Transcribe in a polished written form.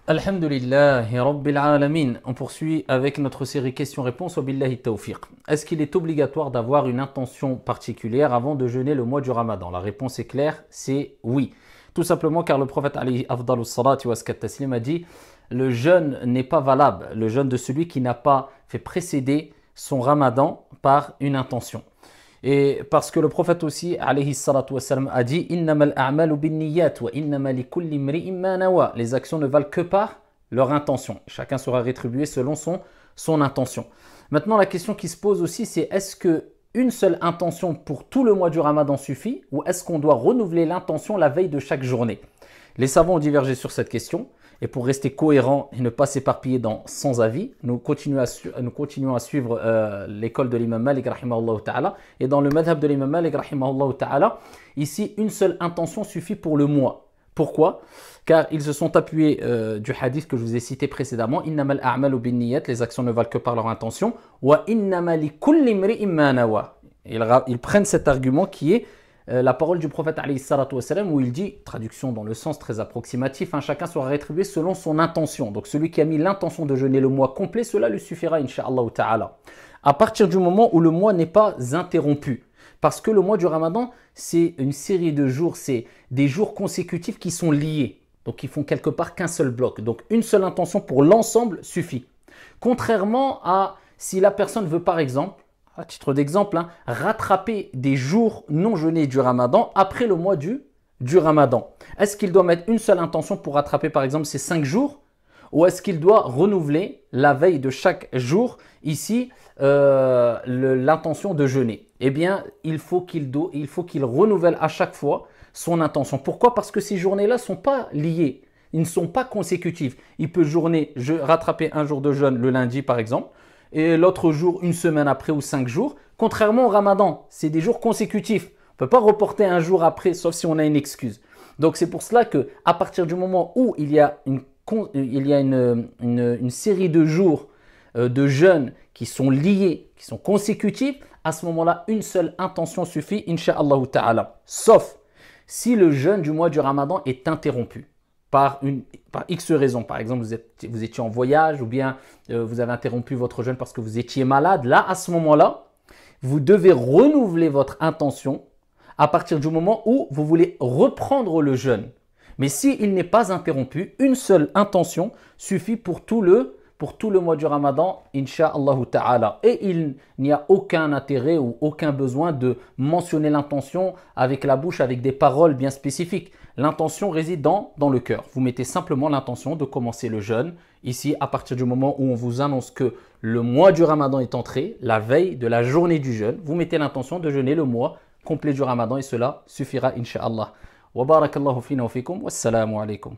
Alhamdulillahi Rabbil Alamin. On poursuit avec notre série questions-réponses. Wabillahi tawfiq. Est-ce qu'il est obligatoire d'avoir une intention particulière avant de jeûner le mois du Ramadan? La réponse est claire, c'est oui. Tout simplement car le prophète alayhi afdalus salati wa askat taslim a dit: le jeûne n'est pas valable, le jeûne de celui qui n'a pas fait précéder son Ramadan par une intention. Et parce que le prophète aussi, alayhi salatu wassalam, a dit: Innamal a'malu binniyat wa innama likulli imri'in ma nawa. Les actions ne valent que par leur intention. Chacun sera rétribué selon son intention. Maintenant, la question qui se pose aussi, c'est est-ce que une seule intention pour tout le mois du Ramadan suffit, ou est-ce qu'on doit renouveler l'intention la veille de chaque journée? Les savants ont divergé sur cette question. Et pour rester cohérent et ne pas s'éparpiller dans sans avis, nous continuons à suivre l'école de l'imam Malik rahimahullah ta'ala. Et dans le madhab de l'imam Malik rahimahullah ta'ala, ici une seule intention suffit pour le mois. Pourquoi? Car ils se sont appuyés du hadith que je vous ai cité précédemment: Innamal a'malu binniyat, les actions ne valent que par leur intention. Wa innama likulli imri'in ma nawa. Ils prennent cet argument qui est la parole du prophète alayhi salatu wassalam, où il dit, traduction dans le sens très approximatif, chacun sera rétribué selon son intention. Donc celui qui a mis l'intention de jeûner le mois complet, cela lui suffira, incha'Allah ta'ala. À partir du moment où le mois n'est pas interrompu, parce que le mois du Ramadan, c'est une série de jours, c'est des jours consécutifs qui sont liés, donc qui font quelque part qu'un seul bloc. Donc une seule intention pour l'ensemble suffit. Contrairement à si la personne veut par exemple, à titre d'exemple, rattraper des jours non jeûnés du Ramadan après le mois du Ramadan. Est-ce qu'il doit mettre une seule intention pour rattraper par exemple ces 5 jours, ou est-ce qu'il doit renouveler la veille de chaque jour ici l'intention de jeûner? Eh bien, il faut qu'il renouvelle à chaque fois son intention. Pourquoi? Parce que ces journées-là ne sont pas liées, ils ne sont pas consécutifs. Il peut rattraper un jour de jeûne le lundi par exemple, et l'autre jour, une semaine après ou 5 jours. Contrairement au Ramadan, c'est des jours consécutifs. On ne peut pas reporter un jour après, sauf si on a une excuse. Donc c'est pour cela qu'à partir du moment où il y a une série de jours de jeûne qui sont liés, qui sont consécutifs, à ce moment-là, une seule intention suffit, incha'Allah ta'ala. Sauf si le jeûne du mois du Ramadan est interrompu par X raisons. Par exemple, vous étiez en voyage, ou bien vous avez interrompu votre jeûne parce que vous étiez malade. Là, à ce moment-là, vous devez renouveler votre intention à partir du moment où vous voulez reprendre le jeûne. Mais s'il n'est pas interrompu, une seule intention suffit pour tout le mois du Ramadan, incha'Allah ta'ala. Et il n'y a aucun intérêt ou aucun besoin de mentionner l'intention avec la bouche, avec des paroles bien spécifiques. L'intention réside dans le cœur. Vous mettez simplement l'intention de commencer le jeûne. Ici, à partir du moment où on vous annonce que le mois du Ramadan est entré, la veille de la journée du jeûne, vous mettez l'intention de jeûner le mois complet du Ramadan et cela suffira, incha'Allah. Wa barakallahu fina wa fikum. Wassalamu alaikum.